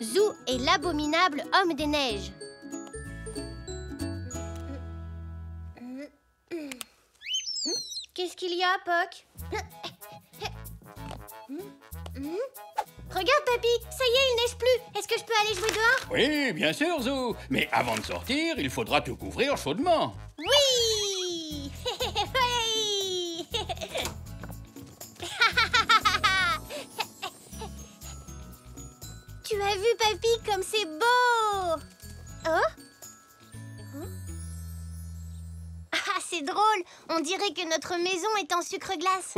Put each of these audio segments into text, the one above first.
Zou est l'abominable homme des neiges. Qu'est-ce qu'il y a, Poc? Regarde, Papy, ça y est, il neige plus. Est-ce que je peux aller jouer dehors? Oui, bien sûr, Zou. Mais avant de sortir, il faudra te couvrir chaudement. Oui. Oui. Tu as vu, Papy, comme c'est beau? Oh? Ah, c'est drôle. On dirait que notre maison est en sucre glace.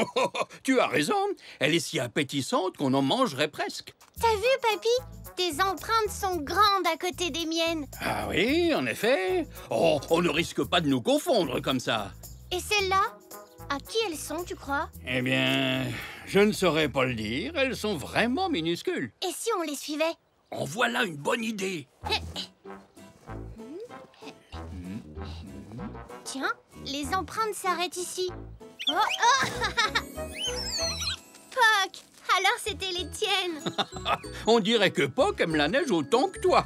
Tu as raison. Elle est si appétissante qu'on en mangerait presque. T'as vu, Papy? Tes empreintes sont grandes à côté des miennes. Ah oui, en effet. Oh, on ne risque pas de nous confondre comme ça. Et celles-là? À qui elles sont, tu crois? Eh bien, je ne saurais pas le dire. Elles sont vraiment minuscules. Et si on les suivait? En voilà une bonne idée. Tiens, les empreintes s'arrêtent ici. Oh, oh. Poc, alors c'était les tiennes. On dirait que Poc aime la neige autant que toi.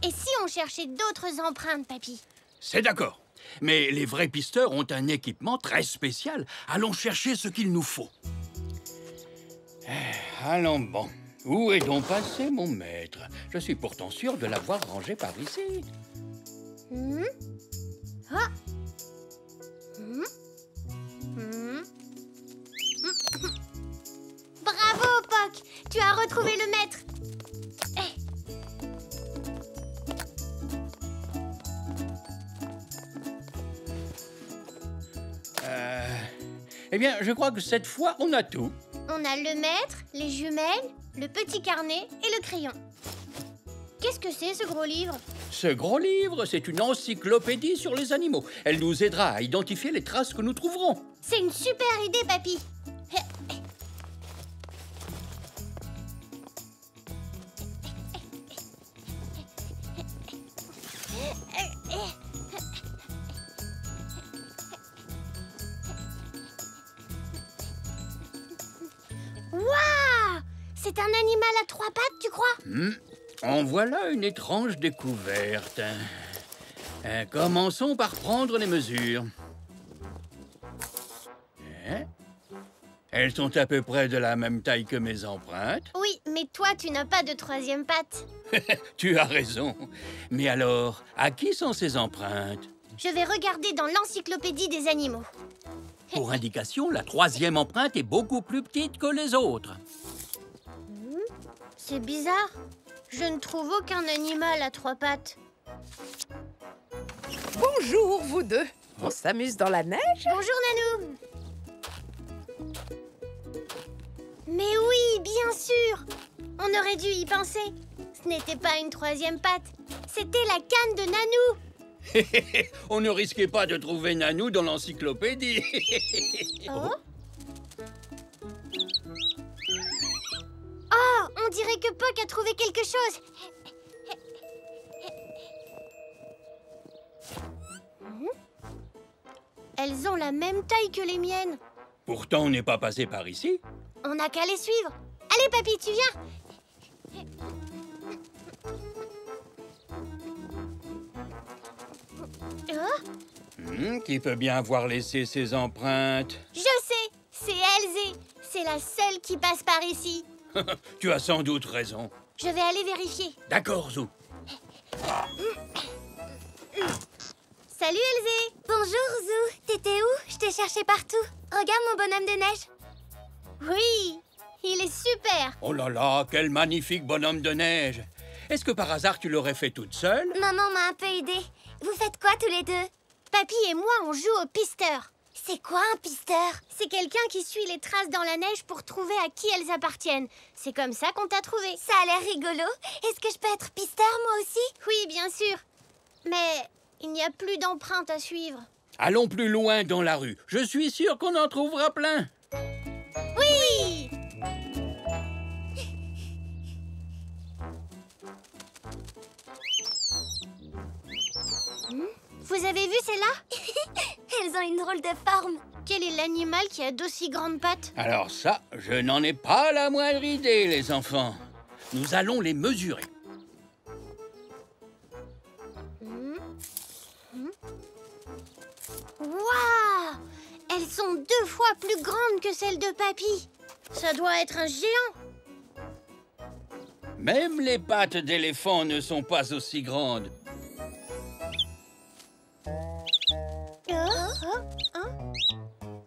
Et si on cherchait d'autres empreintes, Papy? C'est d'accord. Mais les vrais pisteurs ont un équipement très spécial. Allons chercher ce qu'il nous faut. Allons bon. Où est donc passé mon maître? Je suis pourtant sûr de l'avoir rangé par ici. Ah. Bravo, Poc! Tu as retrouvé le maître. Eh bien, je crois que cette fois, on a tout. On a le maître, les jumelles, le petit carnet et le crayon. Qu'est-ce que c'est, ce gros livre? Ce gros livre, c'est une encyclopédie sur les animaux. Elle nous aidera à identifier les traces que nous trouverons. C'est une super idée, Papy. Waouh! C'est un animal à 3 pattes, tu crois? En voilà une étrange découverte. Commençons par prendre les mesures. Elles sont à peu près de la même taille que mes empreintes. Oui, mais toi, tu n'as pas de 3e patte. Tu as raison. Mais alors, à qui sont ces empreintes? Je vais regarder dans l'encyclopédie des animaux. Pour indication, la 3e empreinte est beaucoup plus petite que les autres. C'est bizarre. Je ne trouve aucun animal à 3 pattes. Bonjour, vous deux. On s'amuse dans la neige? Bonjour, Nanou. Mais oui, bien sûr. On aurait dû y penser. Ce n'était pas une 3e patte. C'était la canne de Nanou. On ne risquait pas de trouver Nanou dans l'encyclopédie. Oh. Oh, on dirait que Poc a trouvé quelque chose. Elles ont la même taille que les miennes. Pourtant, on n'est pas passé par ici. On n'a qu'à les suivre. Allez, Papy, tu viens. Oh, Qui peut bien avoir laissé ses empreintes? je sais, c'est Elzé. C'est la seule qui passe par ici. Tu as sans doute raison. Je vais aller vérifier. D'accord, Zou. Salut, Elzé. Bonjour, Zou. T'étais où? Je t'ai cherché partout. Regarde mon bonhomme de neige. Oui, il est super. Oh là là, quel magnifique bonhomme de neige. Est-ce que par hasard tu l'aurais fait toute seule? Maman m'a un peu aidée. Vous faites quoi tous les deux? Papy et moi, on joue au pisteur. C'est quoi un pisteur? C'est quelqu'un qui suit les traces dans la neige pour trouver à qui elles appartiennent. C'est comme ça qu'on t'a trouvé. Ça a l'air rigolo. Est-ce que je peux être pisteur, moi aussi? Oui, bien sûr. Mais il n'y a plus d'empreintes à suivre. Allons plus loin dans la rue. Je suis sûr qu'on en trouvera plein. Oui! Vous avez vu celle-là? Elles ont une drôle de forme. Quel est l'animal qui a d'aussi grandes pattes? Alors ça, je n'en ai pas la moindre idée, les enfants. Nous allons les mesurer. Waouh! Elles sont 2 fois plus grandes que celles de Papy. Ça doit être un géant. Même les pattes d'éléphant ne sont pas aussi grandes.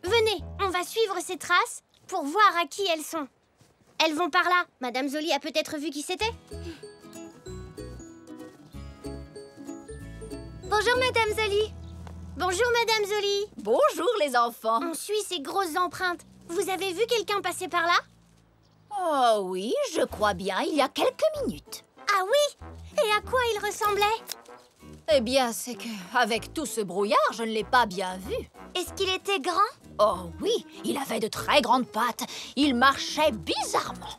Venez, on va suivre ces traces pour voir à qui elles sont. Elles vont par là. Madame Zoli a peut-être vu qui c'était. Bonjour, Madame Zoli. Bonjour, Madame Zoli. Bonjour les enfants. On suit ces grosses empreintes. Vous avez vu quelqu'un passer par là? Oh oui, je crois bien, il y a quelques minutes. Ah oui? Et à quoi il ressemblait? Eh bien, c'est que, avec tout ce brouillard, je ne l'ai pas bien vu. Est-ce qu'il était grand? Oh oui, il avait de très grandes pattes. Il marchait bizarrement.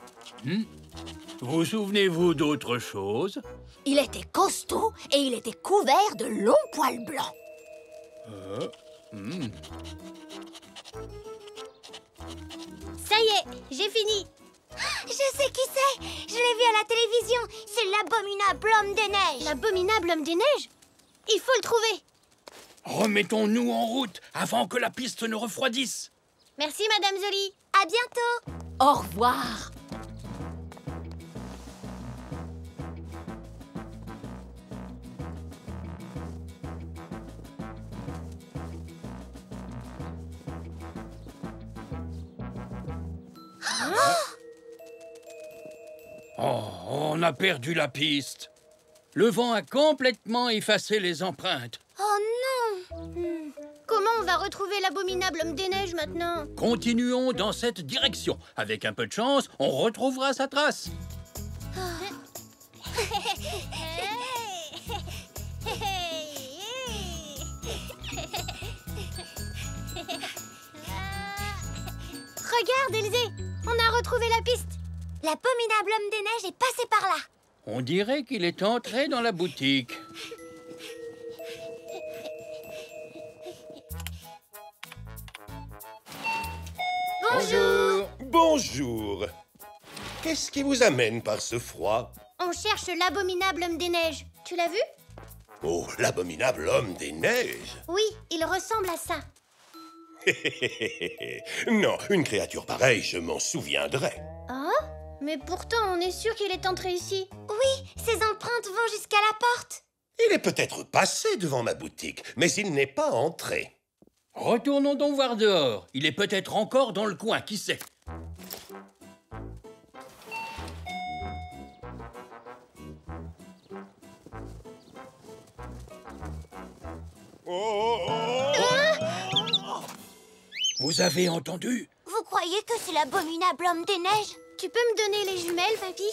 Vous souvenez-vous d'autre chose? Il était costaud et il était couvert de longs poils blancs. Ça y est, j'ai fini. Je sais qui c'est. Je l'ai vu à la télévision. C'est l'abominable homme des neiges. L'abominable homme des neiges? Il faut le trouver. Remettons-nous en route avant que la piste ne refroidisse. Merci, Madame Zoli. À bientôt. Au revoir. Oh, on a perdu la piste. Le vent a complètement effacé les empreintes. Oh non. Comment on va retrouver l'abominable homme des neiges maintenant? Continuons dans cette direction. Avec un peu de chance, on retrouvera sa trace. Regarde, Élysée, on a retrouvé la piste. L'abominable homme des neiges est passé par là. On dirait qu'il est entré dans la boutique. Bonjour. Bonjour. Qu'est-ce qui vous amène par ce froid? On cherche l'abominable homme des neiges. Tu l'as vu? Oh, l'abominable homme des neiges. Oui, il ressemble à ça. Non, une créature pareille, je m'en souviendrai. Ah? Mais pourtant, on est sûr qu'il est entré ici. Oui, ses empreintes vont jusqu'à la porte. Il est peut-être passé devant ma boutique, mais il n'est pas entré. Retournons donc voir dehors. Il est peut-être encore dans le coin, qui sait? Vous avez entendu? Vous croyez que c'est l'abominable homme des neiges? Tu peux me donner les jumelles, papy?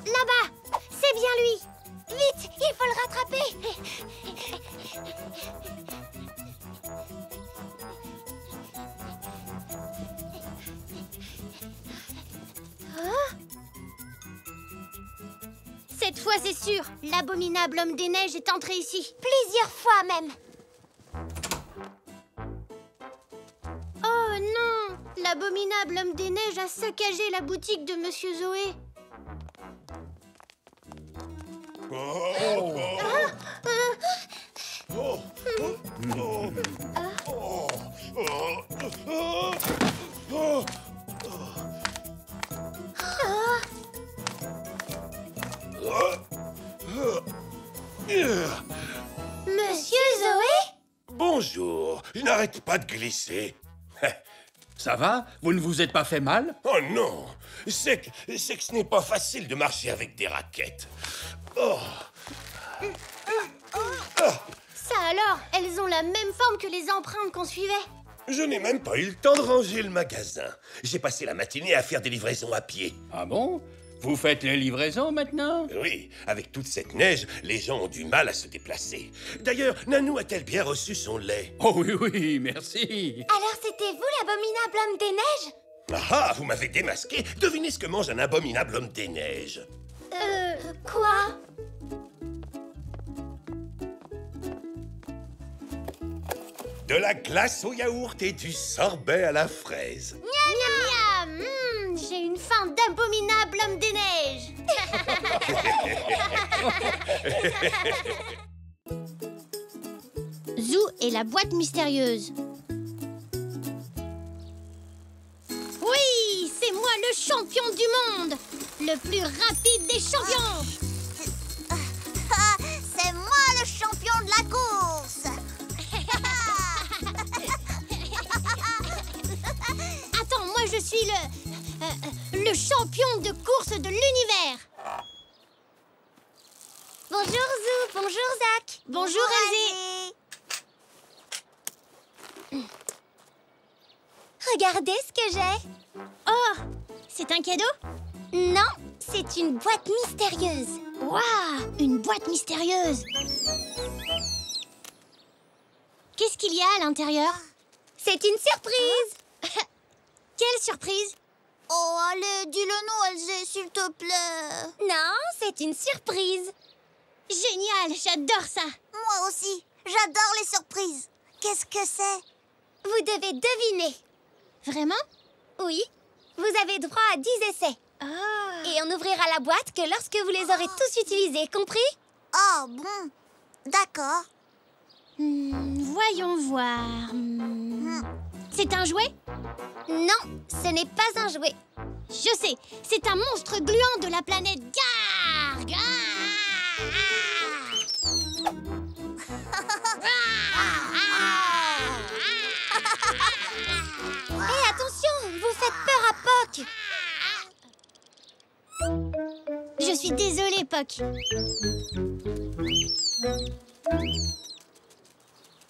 Là-bas! C'est bien lui! Vite! Il faut le rattraper! Cette fois, c'est sûr, l'abominable homme des neiges est entré ici. Plusieurs fois même. Oh non! L'abominable homme des neiges a saccagé la boutique de Monsieur Zoé. Monsieur Zoé? Bonjour, il n'arrête pas de glisser. Ça va? Vous ne vous êtes pas fait mal? Oh non, c'est que ce n'est pas facile de marcher avec des raquettes. Oh. Ça alors, elles ont la même forme que les empreintes qu'on suivait. Je n'ai même pas eu le temps de ranger le magasin. J'ai passé la matinée à faire des livraisons à pied. Ah bon? Vous faites les livraisons maintenant? Oui, avec toute cette neige, les gens ont du mal à se déplacer. D'ailleurs, Nanou a-t-elle bien reçu son lait? Oh oui, oui, merci. Alors c'était vous l'abominable homme des neiges? Ah, vous m'avez démasqué. Devinez ce que mange un abominable homme des neiges. Quoi? de la glace au yaourt et du sorbet à la fraise. Miam miam. J'ai une faim d'abominable homme des neiges. Zou et la boîte mystérieuse. Oui, c'est moi le champion du monde, le plus rapide des champions. C'est moi le champion de la course. Attends, moi je suis le champion de course de l'univers. Bonjour Zou, bonjour Zach. Bonjour Elzé. Regardez ce que j'ai. Oh, c'est un cadeau? Non, c'est une boîte mystérieuse. Waouh, une boîte mystérieuse. Qu'est-ce qu'il y a à l'intérieur? C'est une surprise. Quelle surprise? Oh, allez, dis-le nous, Elzé, s'il te plaît. Non, c'est une surprise. Génial, j'adore ça. Moi aussi, j'adore les surprises. Qu'est-ce que c'est? Vous devez deviner. Vraiment? Oui. Vous avez droit à 10 essais. Et on n'ouvrira la boîte que lorsque vous les aurez tous utilisés, compris? Oh, bon. D'accord. Voyons voir. C'est un jouet? Non, ce n'est pas un jouet. Je sais, c'est un monstre gluant de la planète Garg. Hé, attention, vous faites peur à Poc. Je suis désolée, Poc.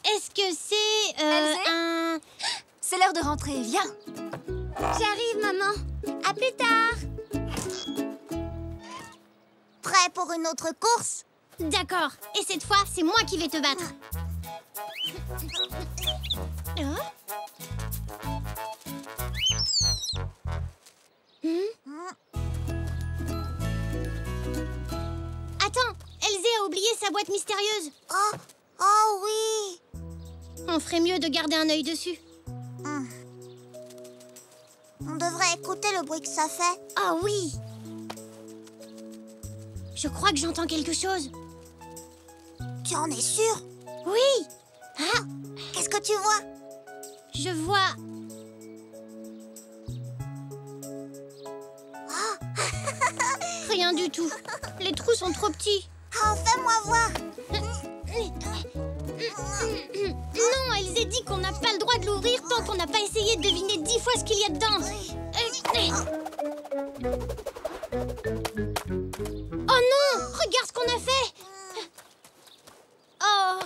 Est-ce que c'est un... C'est l'heure de rentrer, viens. J'arrive, maman. À plus tard. Prêt pour une autre course? D'accord. Et cette fois, c'est moi qui vais te battre. Attends, Elzé a oublié sa boîte mystérieuse. Oh oui. On ferait mieux de garder un œil dessus. On devrait écouter le bruit que ça fait. Oh oui. Je crois que j'entends quelque chose. Tu en es sûr? Oui. Qu'est-ce que tu vois? Je vois... Rien du tout. Les trous sont trop petits. Oh, fais-moi voir. Non, Elzé dit qu'on n'a pas le droit de l'ouvrir tant qu'on n'a pas essayé de deviner 10 fois ce qu'il y a dedans. Oh non! Regarde ce qu'on a fait! Oh!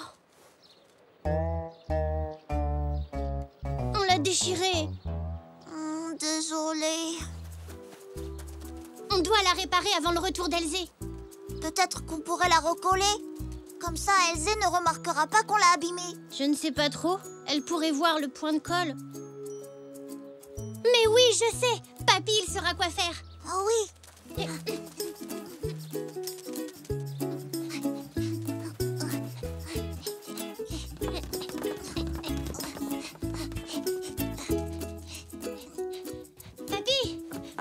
On l'a déchiré. Désolée. On doit la réparer avant le retour d'Elzé. Peut-être qu'on pourrait la recoller. Comme ça, Elzé ne remarquera pas qu'on l'a abîmée. Je ne sais pas trop. Elle pourrait voir le point de colle. Mais oui, je sais. Papy, il saura quoi faire. Oh oui.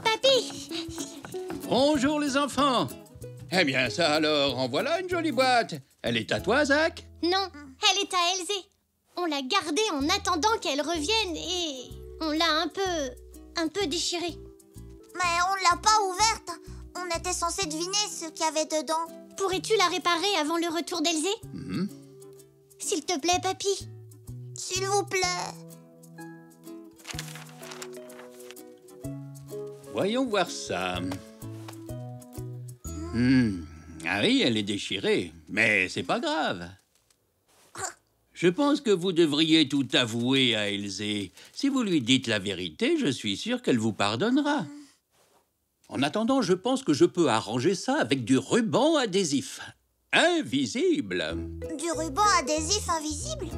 Papy! Bonjour les enfants. Eh bien ça alors, en voilà une jolie boîte. Elle est à toi, Zach? Non, elle est à Elzé. On l'a gardée en attendant qu'elle revienne et on l'a un peu déchirée. Mais on l'a pas ouverte. On était censé deviner ce qu'il y avait dedans. Pourrais-tu la réparer avant le retour d'Elzé? S'il te plaît, papy. S'il vous plaît. Voyons voir ça. Ah oui, elle est déchirée, mais c'est pas grave. Je pense que vous devriez tout avouer à Elzé. Si vous lui dites la vérité, je suis sûr qu'elle vous pardonnera. En attendant, je pense que je peux arranger ça avec du ruban adhésif. Invisible. Du ruban adhésif invisible?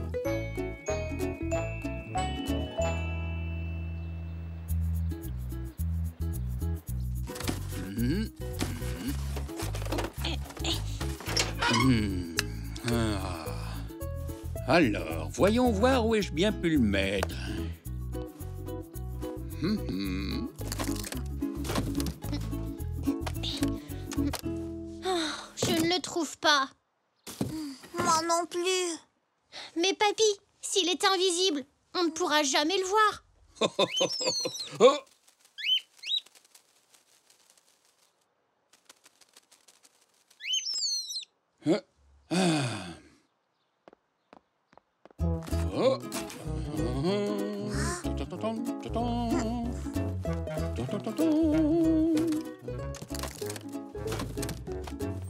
Alors, voyons voir où ai-je bien pu le mettre. Je ne le trouve pas. Moi non plus. Mais papy, s'il est invisible, on ne pourra jamais le voir. Oh! Oh.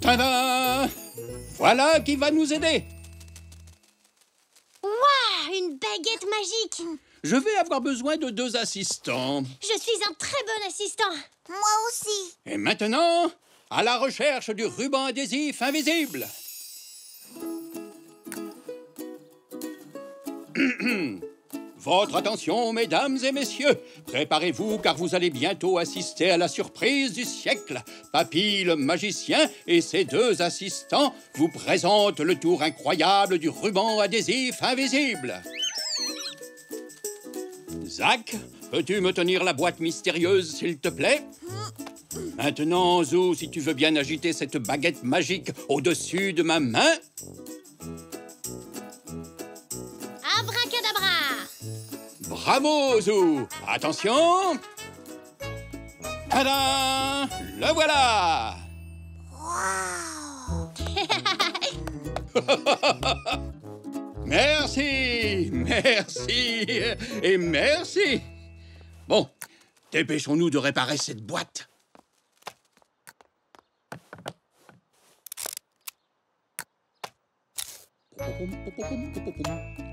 Tada! Voilà qui va nous aider. Waouh, une baguette magique! Je vais avoir besoin de 2 assistants. Je suis un très bon assistant. Moi aussi. Et maintenant, à la recherche du ruban adhésif invisible. Votre attention, mesdames et messieurs. Préparez-vous car vous allez bientôt assister à la surprise du siècle. Papy le magicien et ses 2 assistants vous présentent le tour incroyable du ruban adhésif invisible. Zach, peux-tu me tenir la boîte mystérieuse, s'il te plaît? Maintenant, Zou, si tu veux bien agiter cette baguette magique au-dessus de ma main. Abracadabra! Bravo, Zou! Attention! Tada! Le voilà! Waouh. Merci! Merci! Et merci! Bon, dépêchons-nous de réparer cette boîte.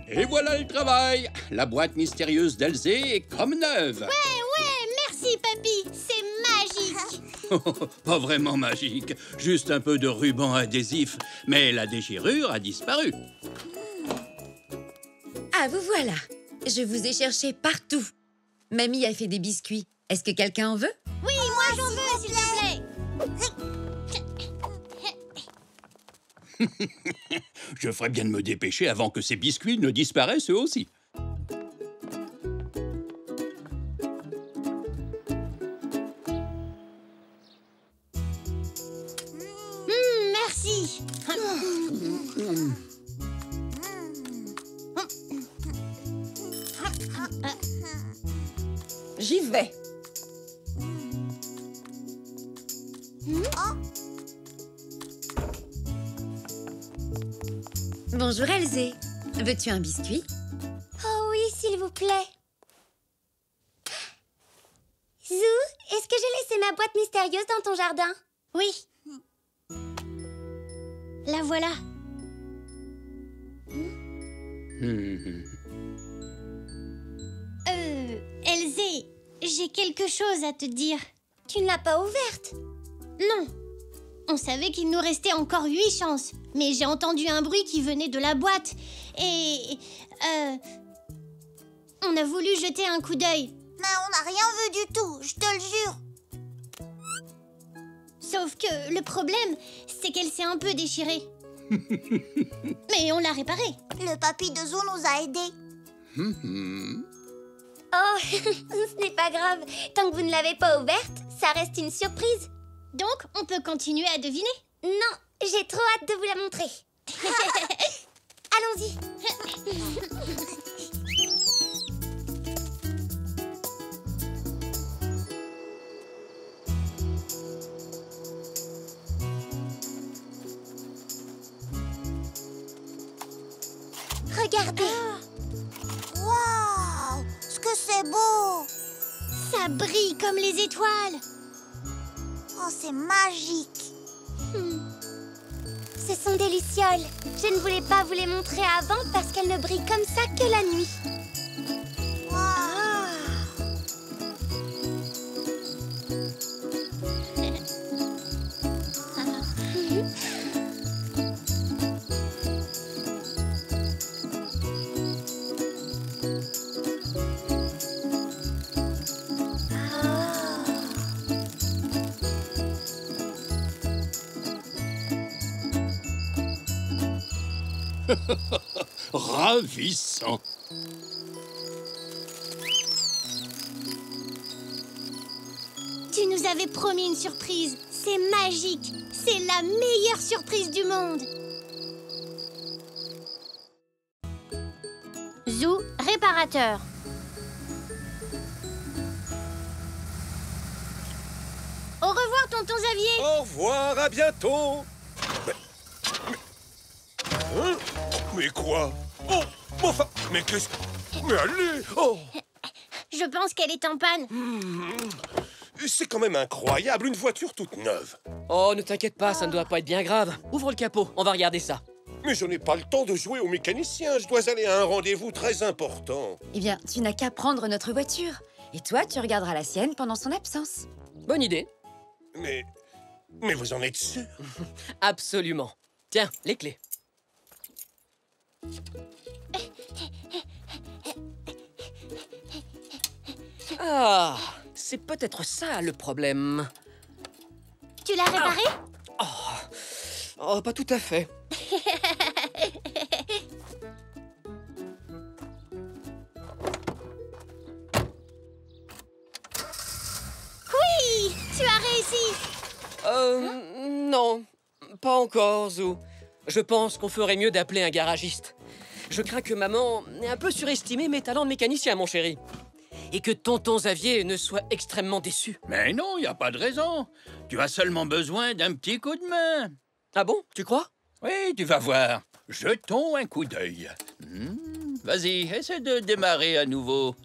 Et voilà le travail! La boîte mystérieuse d'Elzé est comme neuve. Ouais, merci papy, c'est magique. Pas vraiment magique, juste un peu de ruban adhésif. Mais la déchirure a disparu. Ah, vous voilà. Je vous ai cherché partout. Mamie a fait des biscuits. Est-ce que quelqu'un en veut? Oui, moi j'en veux, s'il te plaît. Je ferais bien de me dépêcher avant que ces biscuits ne disparaissent eux aussi. Merci. J'y vais. Bonjour, Elzé. Veux-tu un biscuit? Oh oui, s'il vous plaît. Zou, est-ce que j'ai laissé ma boîte mystérieuse dans ton jardin? Oui. La voilà. Elzé, j'ai quelque chose à te dire. Tu ne l'as pas ouverte? Non. On savait qu'il nous restait encore 8 chances, mais j'ai entendu un bruit qui venait de la boîte. Et... on a voulu jeter un coup d'œil. Mais on n'a rien vu du tout, je te le jure. Sauf que le problème, c'est qu'elle s'est un peu déchirée. Mais on l'a réparée. Le papy de Zou nous a aidés. Oh, ce n'est pas grave. Tant que vous ne l'avez pas ouverte, ça reste une surprise. Donc, on peut continuer à deviner? Non, j'ai trop hâte de vous la montrer. Allons-y. Regardez. Waouh, ce que c'est beau. Ça brille comme les étoiles. Oh, c'est magique. Ce sont des lucioles. Je ne voulais pas vous les montrer avant parce qu'elles ne brillent comme ça que la nuit. Waouh. ravissant. Tu nous avais promis une surprise. C'est magique. C'est la meilleure surprise du monde. Zou, réparateur. Au revoir, tonton Xavier. Au revoir, à bientôt. Hein? Mais quoi? Oh, enfin, mais qu'est-ce... Mais allez, oh. Je pense qu'elle est en panne. C'est quand même incroyable, une voiture toute neuve. Oh, ne t'inquiète pas, ça ne doit pas être bien grave. Ouvre le capot, on va regarder ça. Mais je n'ai pas le temps de jouer au mécanicien, je dois aller à un rendez-vous très important. Eh bien, tu n'as qu'à prendre notre voiture. Et toi, tu regarderas la sienne pendant son absence. Bonne idée. Mais vous en êtes sûr? Absolument. Tiens, les clés. Ah, c'est peut-être ça le problème. Tu l'as réparé? Oh, pas tout à fait. Oui, tu as réussi. Non, pas encore, Zou. Je pense qu'on ferait mieux d'appeler un garagiste. Je crains que maman ait un peu surestimé mes talents de mécanicien, mon chéri. Et que tonton Xavier ne soit extrêmement déçu. Mais non, il n'y a pas de raison. Tu as seulement besoin d'un petit coup de main. Ah bon, tu crois? Oui, tu vas voir. Jetons un coup d'œil. Vas-y, essaie de démarrer à nouveau.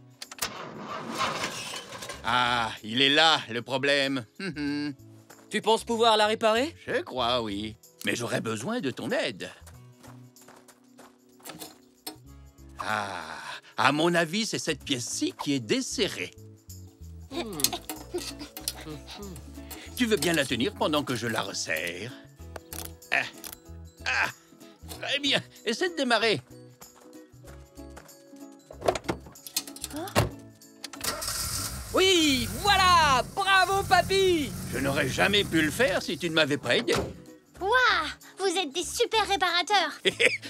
Ah, il est là, le problème. Tu penses pouvoir la réparer? Je crois, oui. Mais j'aurais besoin de ton aide. Ah, à mon avis, c'est cette pièce-ci qui est desserrée. Tu veux bien la tenir pendant que je la resserre? Très bien. Essaie de démarrer. Oui, voilà! Bravo, papy! Je n'aurais jamais pu le faire si tu ne m'avais pas aidé. Waouh, vous êtes des super réparateurs.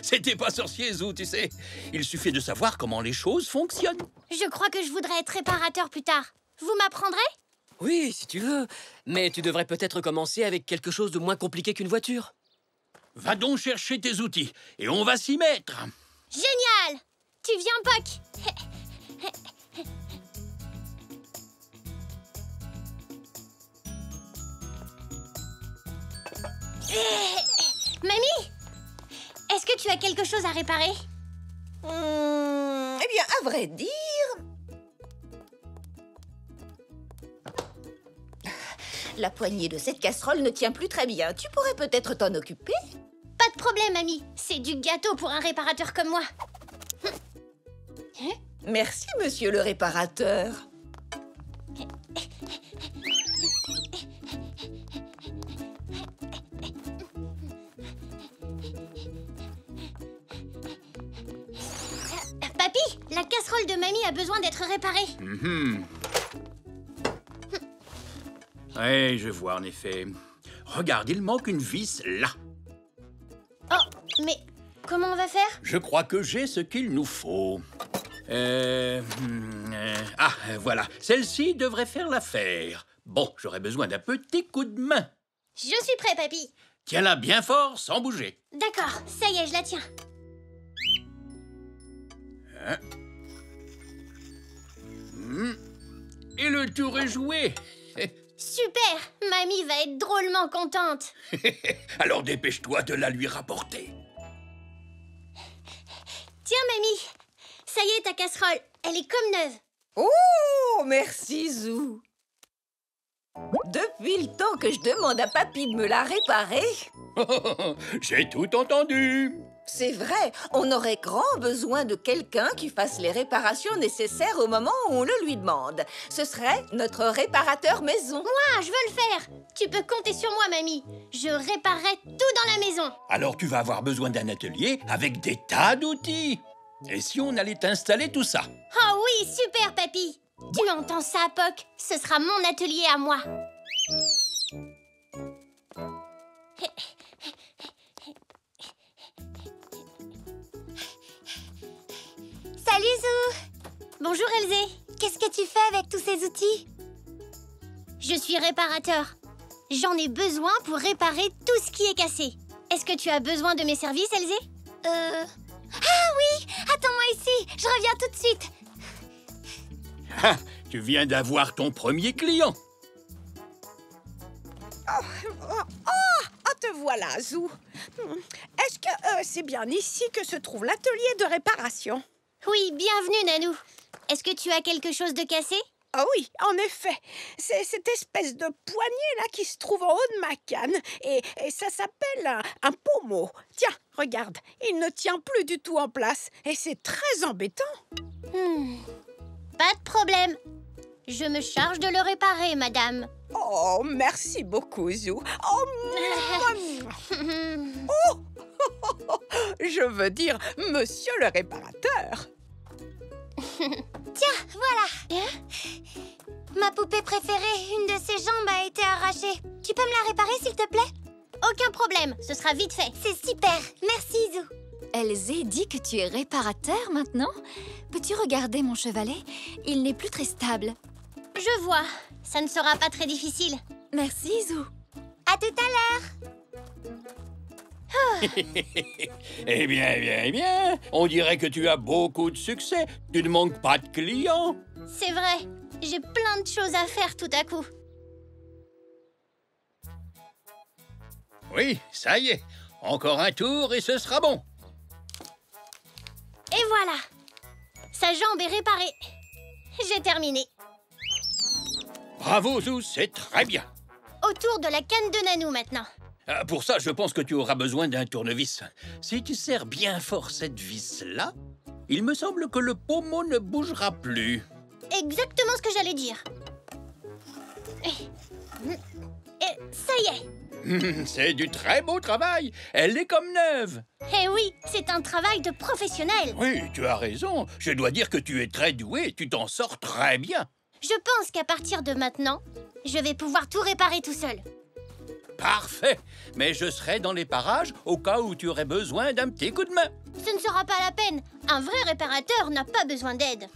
C'était pas sorcier, Zou, tu sais. Il suffit de savoir comment les choses fonctionnent. Je crois que je voudrais être réparateur plus tard. Vous m'apprendrez? Oui, si tu veux. Mais tu devrais peut-être commencer avec quelque chose de moins compliqué qu'une voiture. Va donc chercher tes outils et on va s'y mettre. Génial! Tu viens, Poc? Mamie, est-ce que tu as quelque chose à réparer? Eh bien, à vrai dire... La poignée de cette casserole ne tient plus très bien. Tu pourrais peut-être t'en occuper? Pas de problème, mamie. C'est du gâteau pour un réparateur comme moi. Merci, monsieur le réparateur. Papy, la casserole de mamie a besoin d'être réparée. Oui, je vois en effet. Regarde, il manque une vis là. Oh, mais comment on va faire? Je crois que j'ai ce qu'il nous faut. Voilà. Celle-ci devrait faire l'affaire. Bon, j'aurais besoin d'un petit coup de main. Je suis prêt, papy. Tiens-la bien fort, sans bouger. D'accord, ça y est, je la tiens. Et le tour est joué. Super, mamie va être drôlement contente. Alors dépêche-toi de la lui rapporter. Tiens, mamie, ça y est, ta casserole, elle est comme neuve. Oh, merci, Zou. Depuis le temps que je demande à papy de me la réparer... J'ai tout entendu. C'est vrai, on aurait grand besoin de quelqu'un qui fasse les réparations nécessaires au moment où on le lui demande. Ce serait notre réparateur maison. Moi, je veux le faire. Tu peux compter sur moi, mamie. Je réparerai tout dans la maison. Alors tu vas avoir besoin d'un atelier avec des tas d'outils. Et si on allait t'installer tout ça? Oh oui, super, papy. Tu entends ça, Poc? Ce sera mon atelier à moi. Salut Zou! Bonjour Elzé. Qu'est-ce que tu fais avec tous ces outils? Je suis réparateur. J'en ai besoin pour réparer tout ce qui est cassé. Est-ce que tu as besoin de mes services, Elzé? Ah oui! Attends-moi ici, je reviens tout de suite. Ah, tu viens d'avoir ton premier client. Te voilà, Zou. Est-ce que c'est bien ici que se trouve l'atelier de réparation? Oui, bienvenue, Nanou. Est-ce que tu as quelque chose de cassé? Ah oui, en effet. C'est cette espèce de poignée-là qui se trouve en haut de ma canne. Et ça s'appelle un pommeau. Tiens, regarde, il ne tient plus du tout en place. Et c'est très embêtant. Pas de problème. Je me charge de le réparer, madame. Oh, merci beaucoup, Zou. Oh, je veux dire, monsieur le réparateur. Tiens, voilà. Ma poupée préférée, une de ses jambes a été arrachée. Tu peux me la réparer, s'il te plaît? Aucun problème, ce sera vite fait. C'est super. Merci, Zou. Elzé dit que tu es réparateur maintenant? Peux-tu regarder mon chevalet? Il n'est plus très stable. Je vois. Ça ne sera pas très difficile. Merci, Zou. À tout à l'heure. Eh bien, on dirait que tu as beaucoup de succès. Tu ne manques pas de clients. C'est vrai. J'ai plein de choses à faire tout à coup. Oui, ça y est. Encore un tour et ce sera bon. Et voilà. Sa jambe est réparée. J'ai terminé. Bravo, Zou, c'est très bien. Autour de la canne de Nanou maintenant. Pour ça, je pense que tu auras besoin d'un tournevis. Si tu serres bien fort cette vis-là, il me semble que le pommeau ne bougera plus. Exactement ce que j'allais dire. Et ça y est. C'est du très beau travail. Elle est comme neuve. Eh oui, c'est un travail de professionnel. Oui, tu as raison. Je dois dire que tu es très doué. Tu t'en sors très bien. Je pense qu'à partir de maintenant, je vais pouvoir tout réparer tout seul. Parfait. Mais je serai dans les parages au cas où tu aurais besoin d'un petit coup de main. Ce ne sera pas la peine. Un vrai réparateur n'a pas besoin d'aide.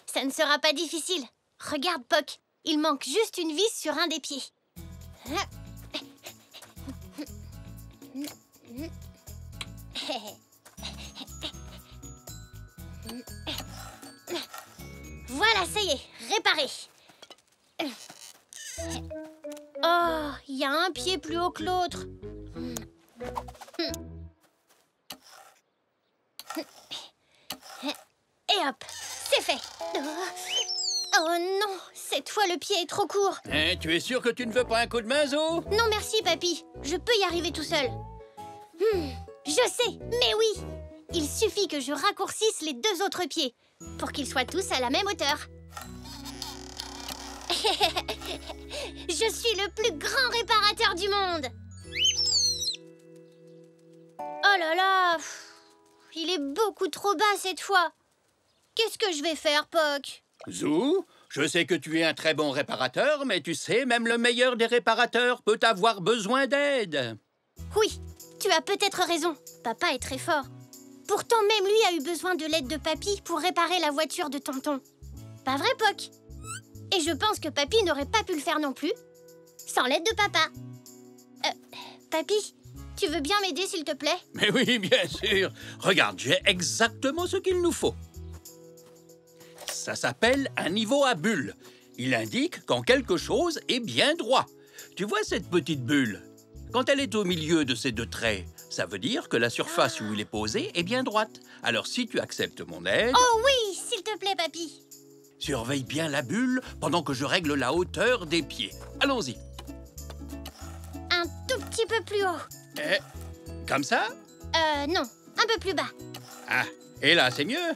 Ça ne sera pas difficile. Regarde, Poc. Il manque juste une vis sur un des pieds. Voilà, ça y est, réparé. Oh, il y a un pied plus haut que l'autre. Et hop, c'est fait. Oh non, cette fois le pied est trop court. Hein, tu es sûr que tu ne veux pas un coup de main, Zo? Non merci, papy. Je peux y arriver tout seul. Je sais, mais oui. Il suffit que je raccourcisse les deux autres pieds pour qu'ils soient tous à la même hauteur. Je suis le plus grand réparateur du monde. Oh là là, il est beaucoup trop bas cette fois. Qu'est-ce que je vais faire, Poc? Zou, je sais que tu es un très bon réparateur, mais tu sais, même le meilleur des réparateurs peut avoir besoin d'aide. Oui, tu as peut-être raison. Papa est très fort. Pourtant, même lui a eu besoin de l'aide de Papy pour réparer la voiture de Tonton. Pas vrai, Poc? Et je pense que Papy n'aurait pas pu le faire non plus sans l'aide de Papa. Papy, tu veux bien m'aider, s'il te plaît? Mais oui, bien sûr. Regarde, j'ai exactement ce qu'il nous faut. Ça s'appelle un niveau à bulle. Il indique quand quelque chose est bien droit. Tu vois cette petite bulle? Quand elle est au milieu de ces deux traits, ça veut dire que la surface où il est posé est bien droite. Alors si tu acceptes mon aide... Oh oui, s'il te plaît, Papy. Surveille bien la bulle pendant que je règle la hauteur des pieds. Allons-y. Un tout petit peu plus haut. Comme ça? Non, un peu plus bas. Ah, et là, c'est mieux?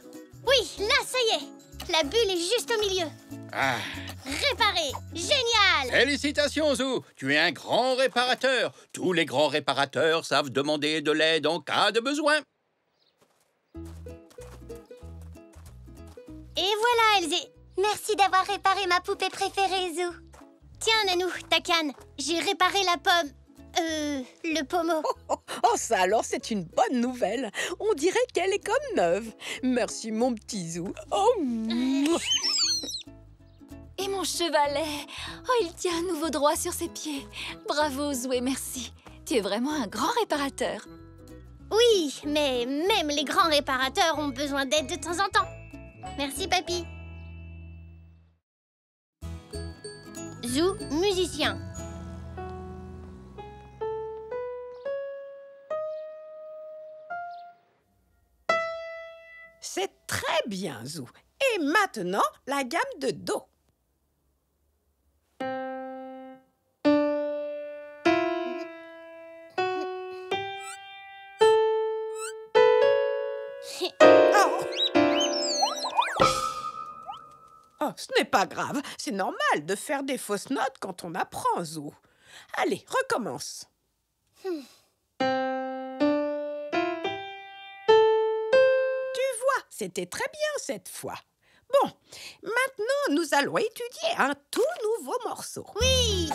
Oui, là, ça y est. La bulle est juste au milieu. Ah. Réparé. Génial. Félicitations, Zou. Tu es un grand réparateur. Tous les grands réparateurs savent demander de l'aide en cas de besoin. Et voilà, Elzé. Merci d'avoir réparé ma poupée préférée, Zou. Tiens, Nanou, ta canne. J'ai réparé la pomme. Le pommeau. Oh, ça alors, c'est une bonne nouvelle. On dirait qu'elle est comme neuve. Merci, mon petit Zou. Oh, mouah. Et mon chevalet. Oh, il tient à nouveau droit sur ses pieds. Bravo, Zou, et merci. Tu es vraiment un grand réparateur. Oui, mais même les grands réparateurs ont besoin d'aide de temps en temps. Merci, papy. Zou, musicien. C'est très bien, Zou. Et maintenant, la gamme de Do. Oh, ce n'est pas grave. C'est normal de faire des fausses notes quand on apprend, Zou. Allez, recommence. Tu vois, c'était très bien cette fois. Bon, maintenant, nous allons étudier un tout nouveau morceau. Oui.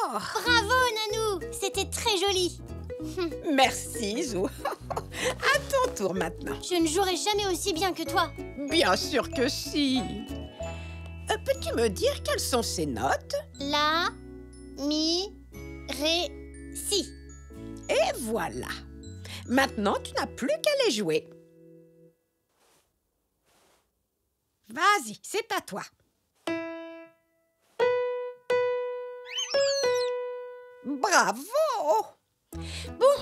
Bravo, Nanou. C'était très joli. Merci, Zou. À ton tour maintenant. Je ne jouerai jamais aussi bien que toi. Bien sûr que si. Peux-tu me dire quelles sont ces notes? La, mi, ré, si. Et voilà. Maintenant, tu n'as plus qu'à les jouer. Vas-y, c'est à toi. Bravo! Bon,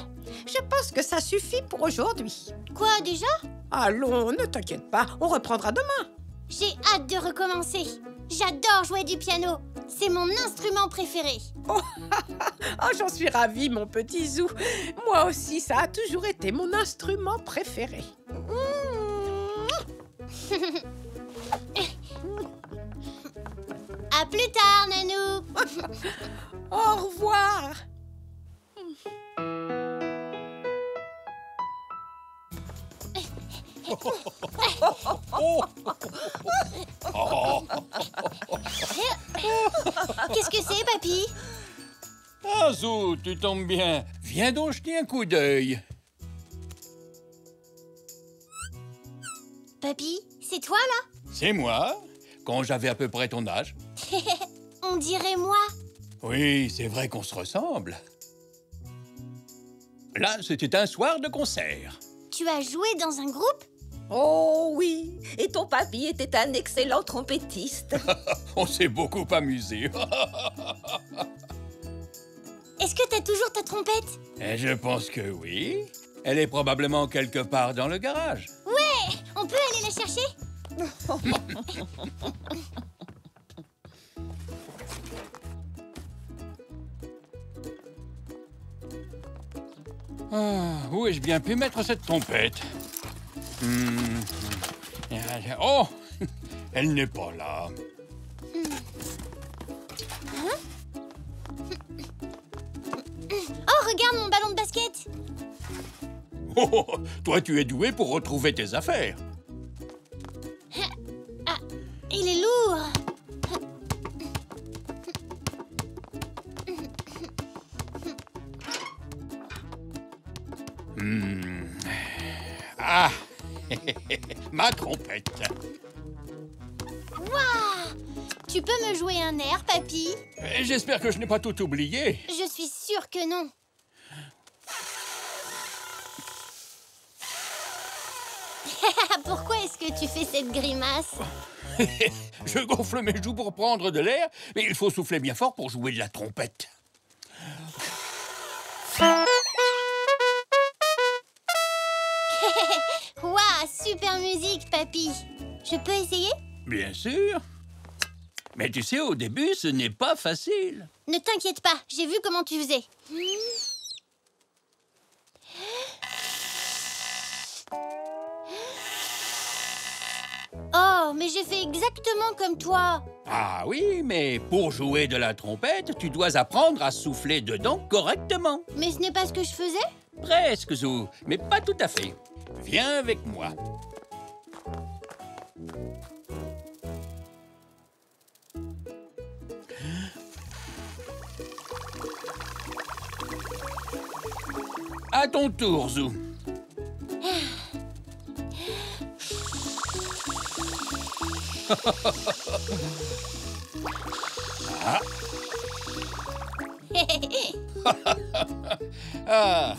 je pense que ça suffit pour aujourd'hui. Quoi, déjà? Allons, ne t'inquiète pas, on reprendra demain. J'ai hâte de recommencer. J'adore jouer du piano. C'est mon instrument préféré. Oh, j'en suis ravie, mon petit Zou. Moi aussi, ça a toujours été mon instrument préféré. À plus tard, Nanou. Au revoir. Qu'est-ce que c'est, papy? Ah, Zou, tu tombes bien. Viens donc jeter un coup d'œil. Papy, c'est toi, là? C'est moi, quand j'avais à peu près ton âge. On dirait moi. Oui, c'est vrai qu'on se ressemble. Là, c'était un soir de concert. Tu as joué dans un groupe? Oh oui, et ton papy était un excellent trompettiste. On s'est beaucoup amusé. Est-ce que t'as toujours ta trompette? Et je pense que oui. Elle est probablement quelque part dans le garage. Ouais, on peut aller la chercher? Où ai-je bien pu mettre cette trompette? Oh, elle n'est pas là. Oh, regarde mon ballon de basket. Oh, toi, tu es doué pour retrouver tes affaires. Ah, il est lourd. Ah, ma trompette. Waouh! Tu peux me jouer un air, papy? J'espère que je n'ai pas tout oublié. Je suis sûre que non. Pourquoi est-ce que tu fais cette grimace? Je gonfle mes joues pour prendre de l'air, mais il faut souffler bien fort pour jouer de la trompette. Waouh, super musique, papy. Je peux essayer? Bien sûr. Mais tu sais, au début, ce n'est pas facile. Ne t'inquiète pas, j'ai vu comment tu faisais. mais j'ai fait exactement comme toi. Ah oui, mais pour jouer de la trompette, tu dois apprendre à souffler dedans correctement. Mais ce n'est pas ce que je faisais. Presque, Zou, mais pas tout à fait. Viens avec moi. À ton tour, Zou. Ah. Ah.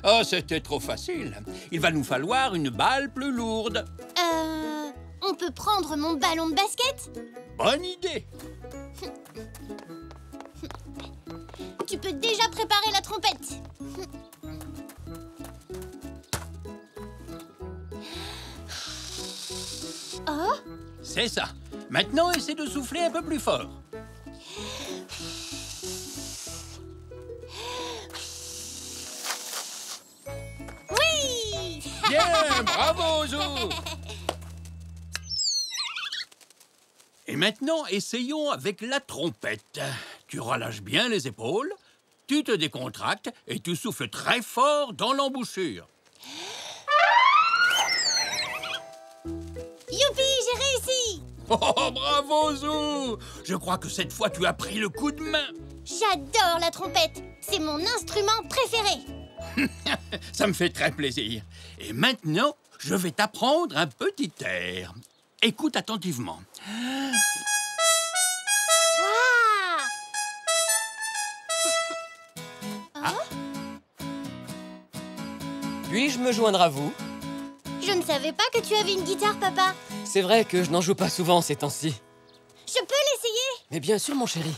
Oh, c'était trop facile. Il va nous falloir une balle plus lourde. On peut prendre mon ballon de basket? Bonne idée. Tu peux déjà préparer la trompette. Oh? C'est ça. Maintenant, essaie de souffler un peu plus fort. Oui! Bien, bravo, Zou. Et maintenant, essayons avec la trompette. Tu relâches bien les épaules, tu te décontractes et tu souffles très fort dans l'embouchure. Youpi, j'ai réussi! Oh, bravo, Zou. Je crois que cette fois, tu as pris le coup de main. J'adore la trompette. C'est mon instrument préféré. Ça me fait très plaisir. Et maintenant, je vais t'apprendre un petit air. Écoute attentivement. Waouh! Puis-je me joindre à vous? Je ne savais pas que tu avais une guitare, papa. C'est vrai que je n'en joue pas souvent ces temps-ci. Je peux l'essayer? Mais bien sûr, mon chéri.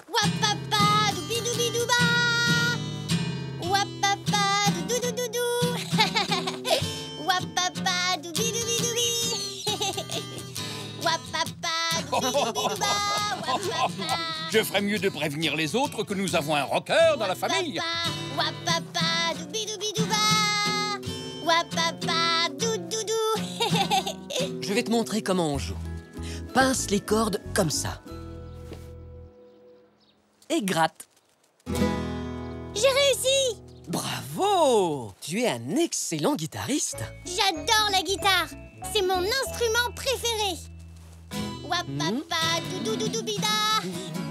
Wapapa, doubidoubi-douba. Wapapa, doudoudoudou. Wapapa, doubidoubi-doubi. Wapapa, doubidoubi-douba. Wapapa. Je ferais mieux de prévenir les autres que nous avons un rocker dans la famille. Wapapa, doubidoubi-douba. Wapapa, doudoudou. Je vais te montrer comment on joue. Pince les cordes comme ça. Et gratte. J'ai réussi! Bravo! Tu es un excellent guitariste. J'adore la guitare. C'est mon instrument préféré. Wapapa, doudoudoubida.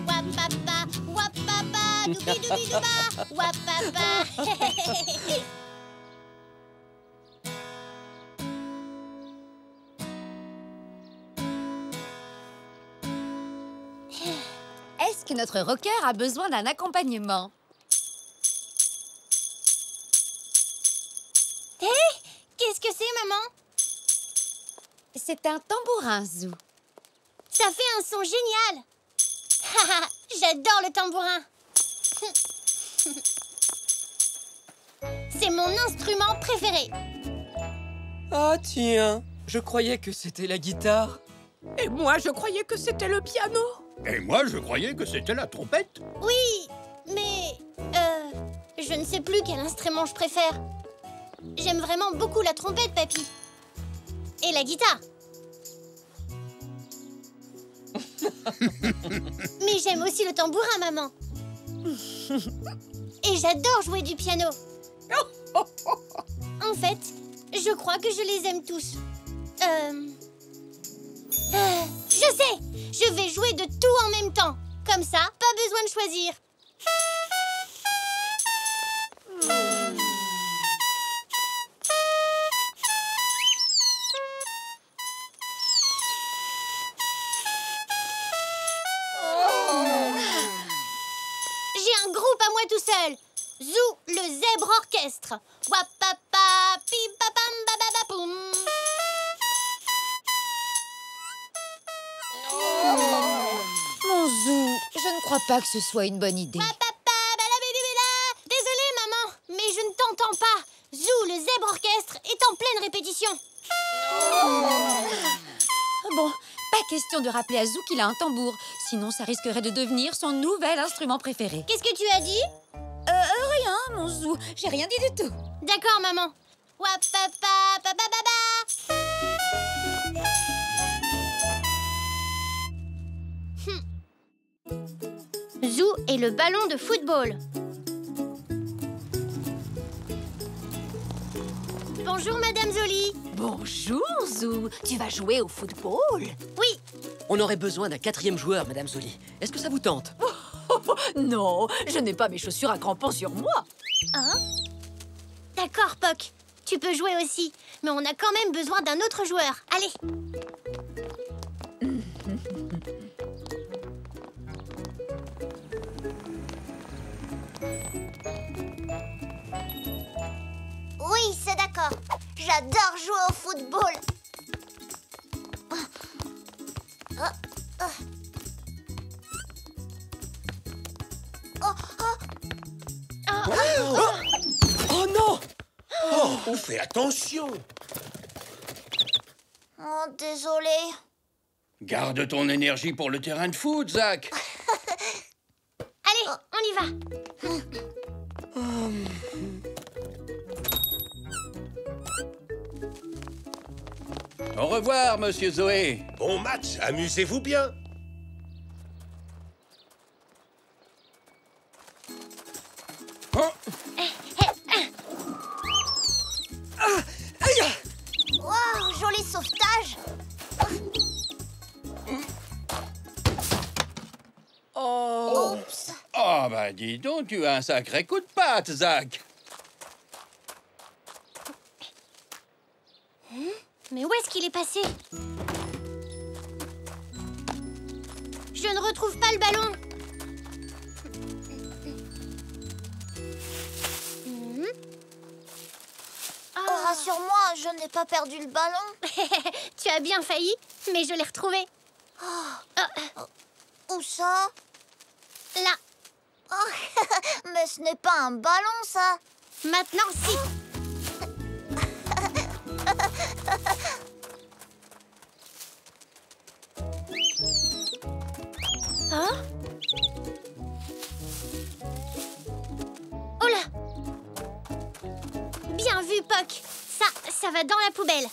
Wapapa, wapapa, doubidoubidouma. Wapapa. Est-ce que notre rocker a besoin d'un accompagnement? Hé, qu'est-ce que c'est, maman? C'est un tambourin, Zou. Ça fait un son génial. J'adore le tambourin. C'est mon instrument préféré. Ah tiens, je croyais que c'était la guitare. Et moi, je croyais que c'était le piano. Et moi, je croyais que c'était la trompette. Oui, mais... je ne sais plus quel instrument je préfère. J'aime vraiment beaucoup la trompette, papy. Et la guitare. Mais j'aime aussi le tambourin, maman. Et j'adore jouer du piano. En fait, je crois que je les aime tous. Je sais! Je vais jouer de tout en même temps. Comme ça, pas besoin de choisir. J'ai un groupe à moi tout seul. Zou, le zèbre orchestre. Wapapa, pipapam, bababapoum. Mon Zou, Je ne crois pas que ce soit une bonne idée. Désolée, maman, mais je ne t'entends pas. Zou, le zèbre orchestre, est en pleine répétition. Bon, pas question de rappeler à Zou qu'il a un tambour. Sinon, ça risquerait de devenir son nouvel instrument préféré. Qu'est-ce que tu as dit? Rien, mon Zou. J'ai rien dit du tout. D'accord, maman. Zou et le ballon de football. Bonjour, Madame Zoli. Bonjour, Zou. Tu vas jouer au football? Oui, On aurait besoin d'un 4e joueur, Madame Zoli. Est-ce que ça vous tente? Non, je n'ai pas mes chaussures à crampons sur moi. d'accord, Poc. Tu peux jouer aussi, mais on a quand même besoin d'un autre joueur. Allez. Oui, c'est d'accord. J'adore jouer au football. Oh non! Oh, fais attention. Oh, désolée. Garde ton énergie pour le terrain de foot, Zach. Allez, on y va. Au revoir, Monsieur Zoé. Bon match, amusez-vous bien. Oh, Wow, joli sauvetage. Oups. oh, bah dis donc, tu as un sacré coup de patte, Zach. Mais où est-ce qu'il est passé? Je ne retrouve pas le ballon. Oh, rassure-moi, je n'ai pas perdu le ballon. Tu as bien failli, mais je l'ai retrouvé. Où ça? Là, Mais ce n'est pas un ballon, ça. maintenant, si. Hein? Oh là! Bien vu, Poc. Ça va dans la poubelle.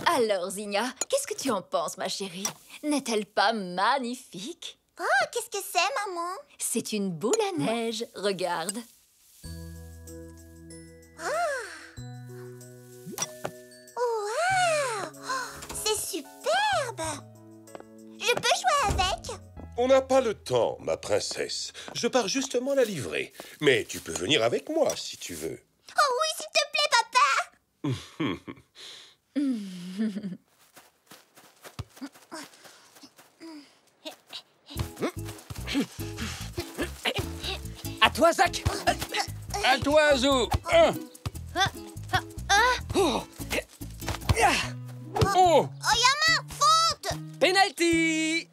Alors, Zinnia, qu'est-ce que tu en penses, ma chérie? N'est-elle pas magnifique? Oh, qu'est-ce que c'est, maman? C'est une boule à neige, regarde. Wow! C'est superbe! Je peux jouer avec? On n'a pas le temps, ma princesse. Je pars justement la livrer. Mais tu peux venir avec moi, si tu veux. Oh oui, s'il te plaît, papa! À toi, Zach! À toi, Zou. Oh! Oh, Oyama, faute! Penalty!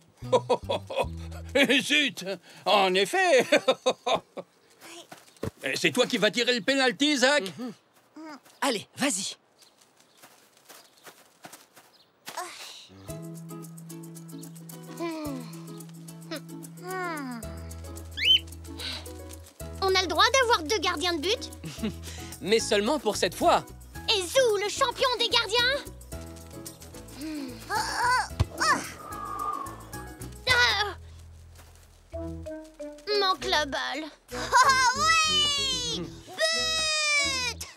zut. En effet. C'est toi qui vas tirer le pénalty, Zach? Allez, vas-y. On a le droit d'avoir 2 gardiens de but? Mais seulement pour cette fois. Et Zou, le champion des gardiens? Manque la balle. Oh oui! But!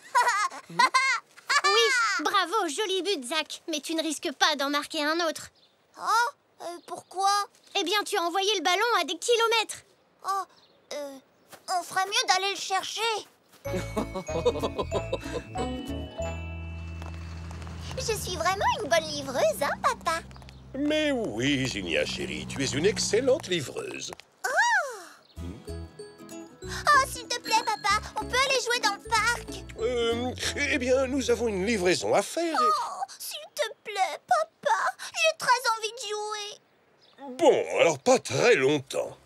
Oui, bravo, joli but, Zach. Mais tu ne risques pas d'en marquer un autre. Oh, pourquoi? Eh bien, tu as envoyé le ballon à des kilomètres. Oh, on ferait mieux d'aller le chercher. Je suis vraiment une bonne livreuse, hein, papa? Mais oui, Zinnia chérie, tu es une excellente livreuse. Oh, s'il plaît, papa, on peut aller jouer dans le parc? Eh bien, nous avons une livraison à faire. Oh, s'il te plaît, papa, j'ai très envie de jouer. Bon, alors pas très longtemps.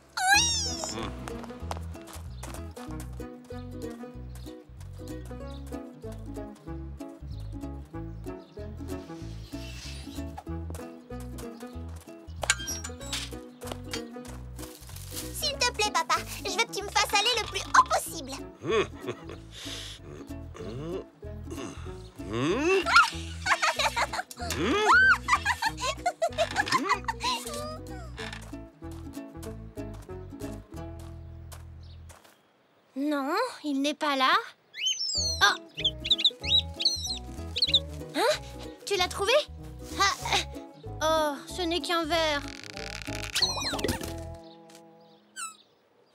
S'il te plaît, papa, je veux que tu me fasses aller le plus haut possible. Non, il n'est pas là. Oh! Hein? Tu l'as trouvé? Ah, oh, ce n'est qu'un verre.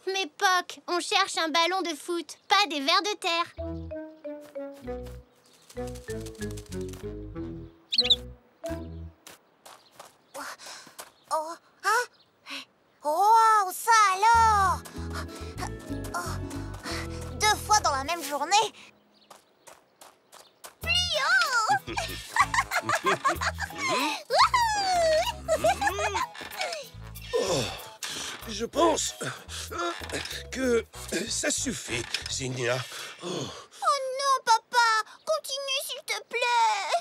Mais Poc, on cherche un ballon de foot, pas des vers de terre. Oh, hein? Oh, ça alors! Oh, 2 fois dans la même journée? Pliant! Je pense que ça suffit, Zinnia. Oh non, papa! Continue, s'il te plaît!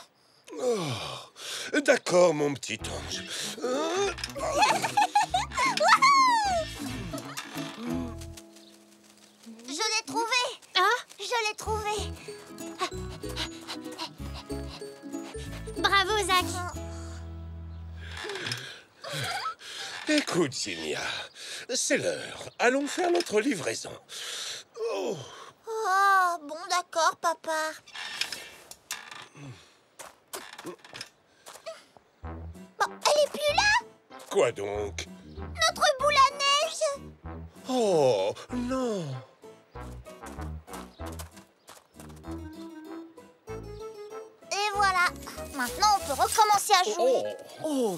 D'accord, mon petit ange. Je l'ai trouvé! Ah, Je l'ai trouvé! bravo, Zach. Écoute, Zinnia, c'est l'heure. Allons faire notre livraison. Oh. Oh, bon, d'accord, papa. Bon, elle est plus là? Quoi donc? Notre boule à neige! Oh, non. Et voilà. Maintenant, on peut recommencer à jouer. Oh,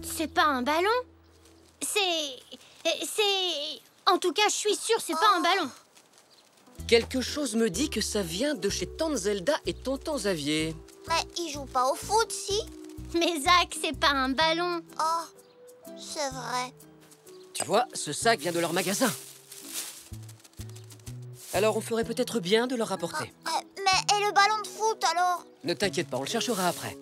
C'est pas un ballon. C'est... En tout cas, je suis sûre, c'est pas un ballon. quelque chose me dit que ça vient de chez Tante Zelda et Tonton Xavier. Mais ils jouent pas au foot, si? Mais Zach, c'est pas un ballon. Oh, c'est vrai. Tu vois, ce sac vient de leur magasin. Alors on ferait peut-être bien de leur rapporter. Mais et le ballon de foot, alors? Ne t'inquiète pas, on le cherchera après.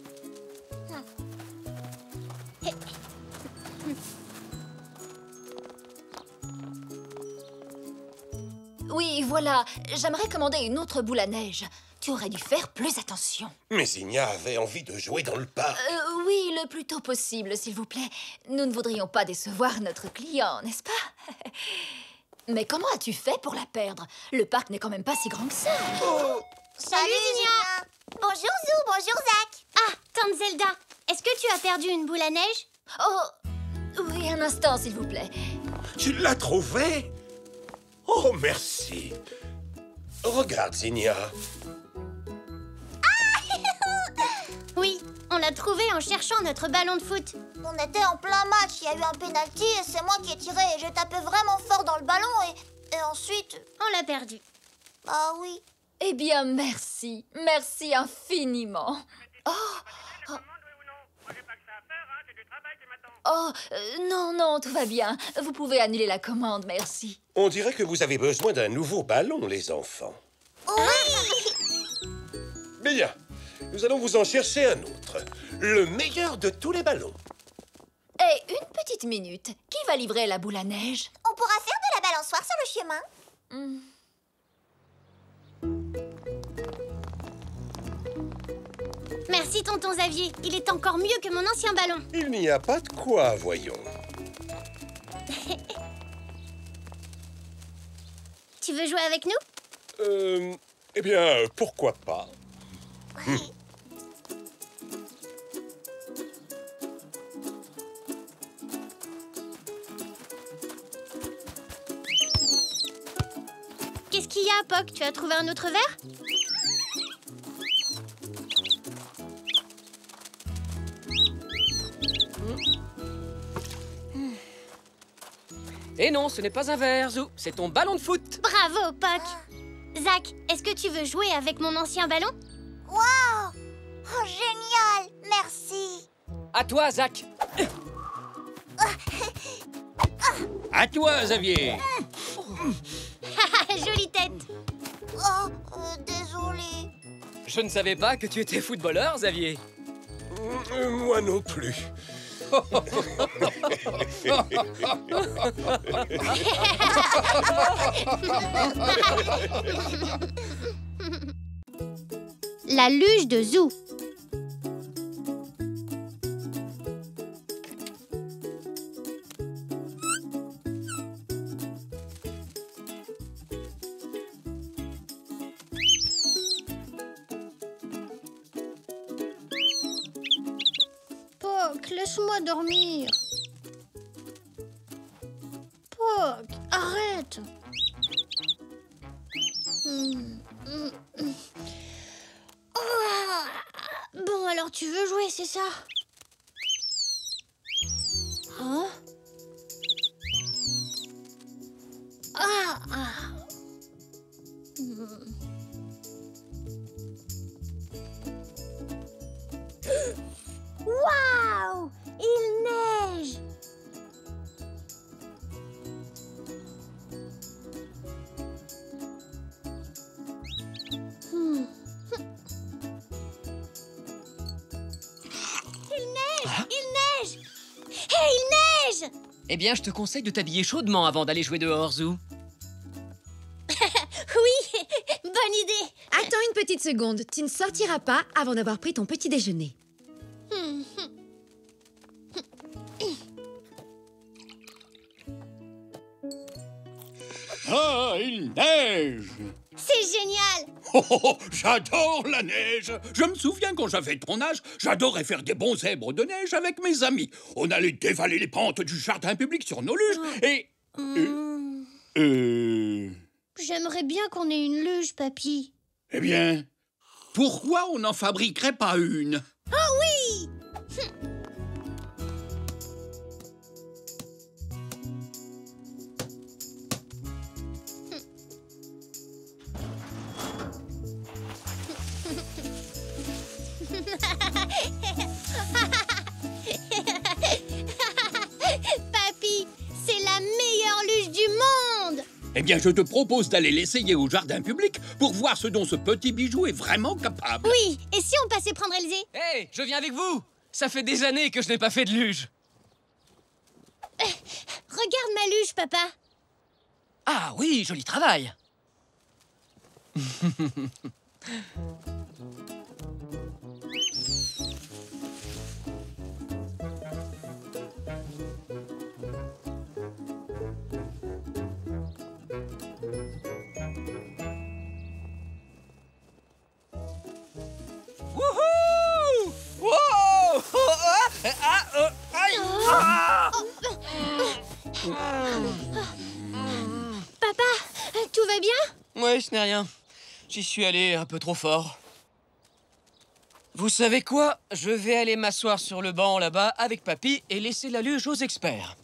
Oui, voilà. J'aimerais commander une autre boule à neige. Tu aurais dû faire plus attention. Mais Zinnia avait envie de jouer dans le parc. Oui, le plus tôt possible, s'il vous plaît. Nous ne voudrions pas décevoir notre client, n'est-ce pas? Mais comment as-tu fait pour la perdre? Le parc n'est quand même pas si grand que ça. Salut, Zinnia! Bonjour, Zou, bonjour, Zach. Ah, Tante Zelda, est-ce que tu as perdu une boule à neige? Oh, oui, un instant, s'il vous plaît. Tu l'as trouvé? Oh, merci. Regarde, Zinnia. Oui, on l'a trouvé en cherchant notre ballon de foot. On était en plein match, il y a eu un penalty et c'est moi qui ai tiré. Et j'ai tapé vraiment fort dans le ballon et ensuite... On l'a perdu. Ah oui. Eh bien, merci. Merci infiniment. Non, non, tout va bien. Vous pouvez annuler la commande, merci. On dirait que vous avez besoin d'un nouveau ballon, les enfants. Oui. Bien, nous allons vous en chercher un autre. Le meilleur de tous les ballons. Et une petite minute. Qui va livrer la boule à neige? On pourra faire de la balançoire sur le chemin. Merci, tonton Xavier. Il est encore mieux que mon ancien ballon. Il n'y a pas de quoi, voyons. Tu veux jouer avec nous? Eh bien, pourquoi pas? Qu'est-ce qu'il y a, Poc? Tu as trouvé un autre verre? Et non, ce n'est pas un verre, Zou. C'est ton ballon de foot. Bravo, Puck. Zach, est-ce que tu veux jouer avec mon ancien ballon? Wow! Oh, génial! Merci! À toi, Zach. À toi, Xavier. Jolie tête. Oh, désolé. Je ne savais pas que tu étais footballeur, Xavier. Moi non plus. La luge de Zou. Puck, laisse-moi dormir. Puck, arrête. Bon, alors tu veux jouer, c'est ça? Hein? Waouh! Il neige! Eh bien, je te conseille de t'habiller chaudement avant d'aller jouer dehors, Zou. Oui, bonne idée. Attends une petite seconde. Tu ne sortiras pas avant d'avoir pris ton petit déjeuner. Ah, il neige. C'est génial. Oh, j'adore la neige. Je me souviens quand j'avais ton âge, j'adorais faire des bons zèbres de neige avec mes amis. On allait dévaler les pentes du jardin public sur nos luges et... J'aimerais bien qu'on ait une luge, papy. Eh bien, pourquoi on n'en fabriquerait pas une? Oh oui! Papy, c'est la meilleure luge du monde! Eh bien, je te propose d'aller l'essayer au jardin public pour voir ce dont ce petit bijou est vraiment capable. Oui, et si on passait prendre Elzé? Hé, je viens avec vous. Ça fait des années que je n'ai pas fait de luge. Regarde ma luge, papa. Ah oui, joli travail. Wouhou! Wow! Aïe! Papa, tout va bien? Ouais, ce n'est rien. J'y suis allé un peu trop fort. Vous savez quoi? Je vais aller m'asseoir sur le banc là-bas avec papy et laisser la luge aux experts.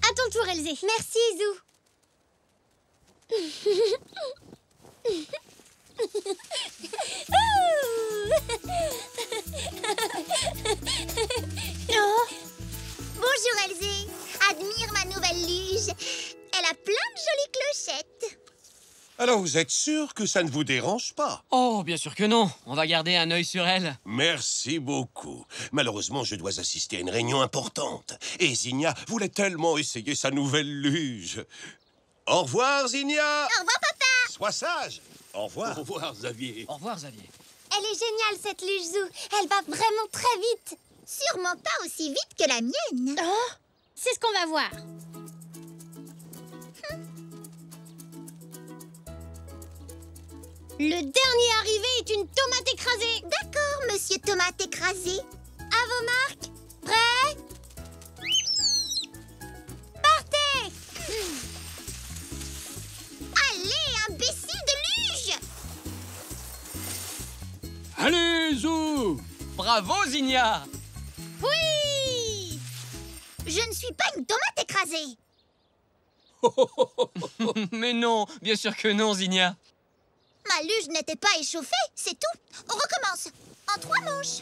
À ton tour, Elzé. Merci, Zou. Oh. Bonjour, Elzé. Admire ma nouvelle luge. Elle a plein de jolies clochettes. Alors, vous êtes sûr que ça ne vous dérange pas? Oh, bien sûr que non. On va garder un œil sur elle. Merci beaucoup. Malheureusement, je dois assister à une réunion importante. Et Zinnia voulait tellement essayer sa nouvelle luge. Au revoir, Zinnia. Au revoir, papa. Sois sage. Au revoir. Au revoir, Xavier. Au revoir, Xavier. Elle est géniale, cette luge, Zou. Elle va vraiment très vite. Sûrement pas aussi vite que la mienne. Oh, c'est ce qu'on va voir. Le dernier arrivé est une tomate écrasée. D'accord, monsieur tomate écrasée. À vos marques. Prêts? Partez! Allez, Zou! Bravo, Zinnia! Oui! Je ne suis pas une tomate écrasée. Mais non, bien sûr que non, Zinnia. Ma luge n'était pas échauffée, c'est tout. On recommence. En 3 manches.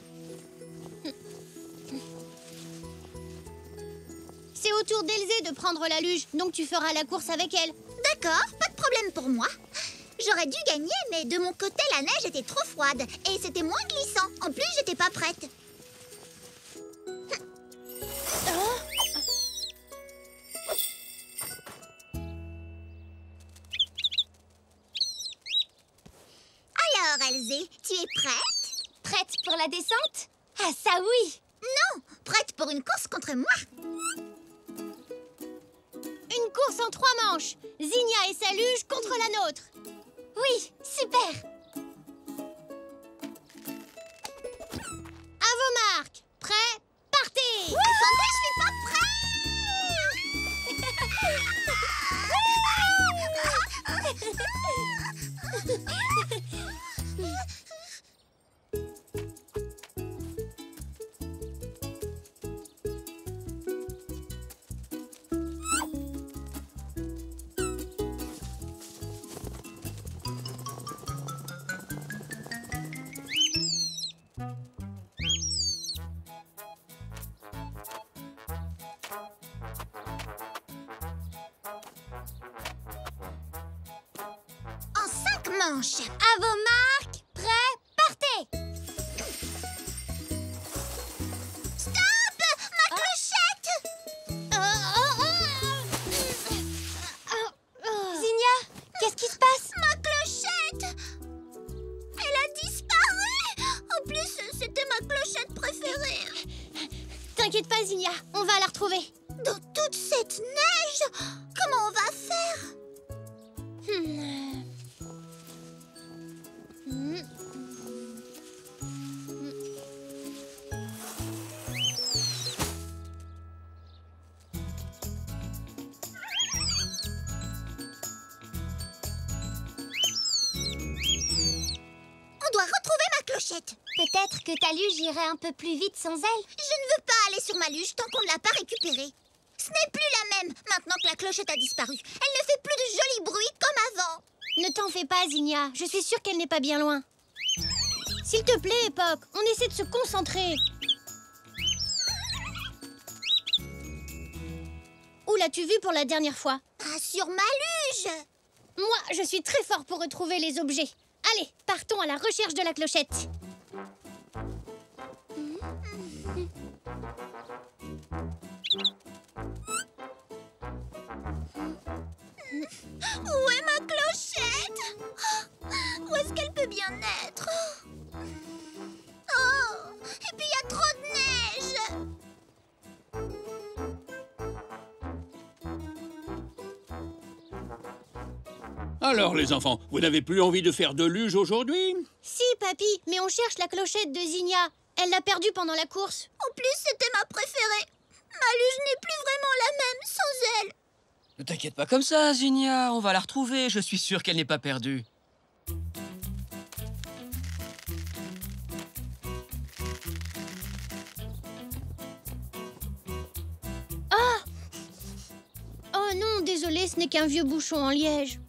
C'est au tour d'Elzé de prendre la luge, donc tu feras la course avec elle. D'accord, pas de problème pour moi. J'aurais dû gagner, mais de mon côté, la neige était trop froide et c'était moins glissant. En plus, j'étais pas prête. Alors, Elzé, tu es prête? Prête pour la descente? Ah ça oui! Non, prête pour une course contre moi. Une course en 3 manches. Zinnia et sa luge contre la nôtre. Oui, super. À vos marques. Prêts? Partez. Attendez, je suis pas en 5 manches. À vos marques. Prêts? Partez. Stop! Ma clochette! Zinnia, qu'est-ce qui se passe? Ma clochette! Elle a disparu! En plus, c'était ma clochette préférée. T'inquiète pas, Zinnia, on va la retrouver. Dans toute cette neige, comment on va faire? On doit retrouver ma clochette. Peut-être que ta luge irait un peu plus vite sans elle. Je ne veux pas aller sur ma luge tant qu'on ne l'a pas récupérée. Ce n'est plus la même maintenant que la clochette a disparu. Elle ne fait plus de jolis bruits comme avant. Ne t'en fais pas, Zinnia. Je suis sûre qu'elle n'est pas bien loin. S'il te plaît, Époque, on essaie de se concentrer. Où l'as-tu vue pour la dernière fois? Ah, sur ma luge! Moi, je suis très fort pour retrouver les objets. Allez, partons à la recherche de la clochette. Où est ma clochette? Où est-ce qu'elle peut bien être? Oh! Et puis il y a trop de neige! Alors, les enfants, vous n'avez plus envie de faire de luge aujourd'hui? Si, papy, mais on cherche la clochette de Zinnia. Elle l'a perdue pendant la course. En plus, c'était ma préférée. Ma luge n'est plus vraiment la même sans elle. Ne t'inquiète pas comme ça, Zinnia. On va la retrouver. Je suis sûr qu'elle n'est pas perdue. Oh non, désolé, ce n'est qu'un vieux bouchon en liège.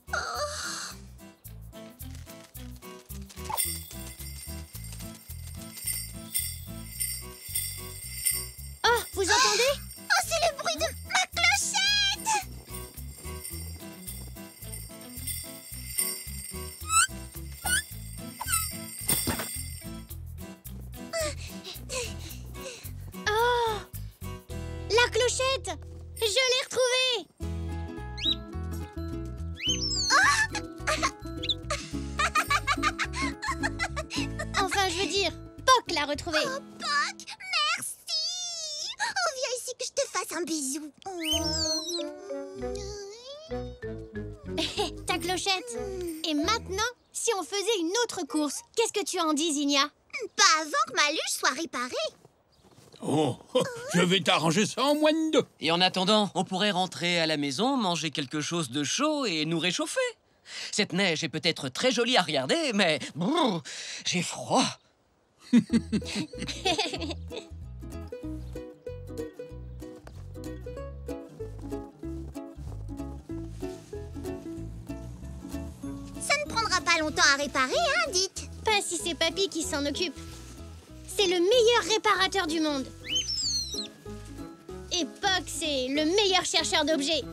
Oh, vous entendez? Oh, c'est le bruit de ma clochette! Oh! La clochette! Je l'ai retrouvée! Enfin, je veux dire, Poc l'a retrouvée. Oh, Poc, merci! Oh, viens ici que je te fasse un bisou. Ta clochette. Et maintenant, si on faisait une autre course, qu'est-ce que tu en dis, Zinnia? Pas avant que ma luge soit réparée. Oh, je vais t'arranger ça en moins de 2. Et en attendant, on pourrait rentrer à la maison, manger quelque chose de chaud et nous réchauffer. Cette neige est peut-être très jolie à regarder, mais brrr, j'ai froid. Ça ne prendra pas longtemps à réparer, hein, dites. Pas si c'est Papy qui s'en occupe. C'est le meilleur réparateur du monde. Et Puck, c'est le meilleur chercheur d'objets.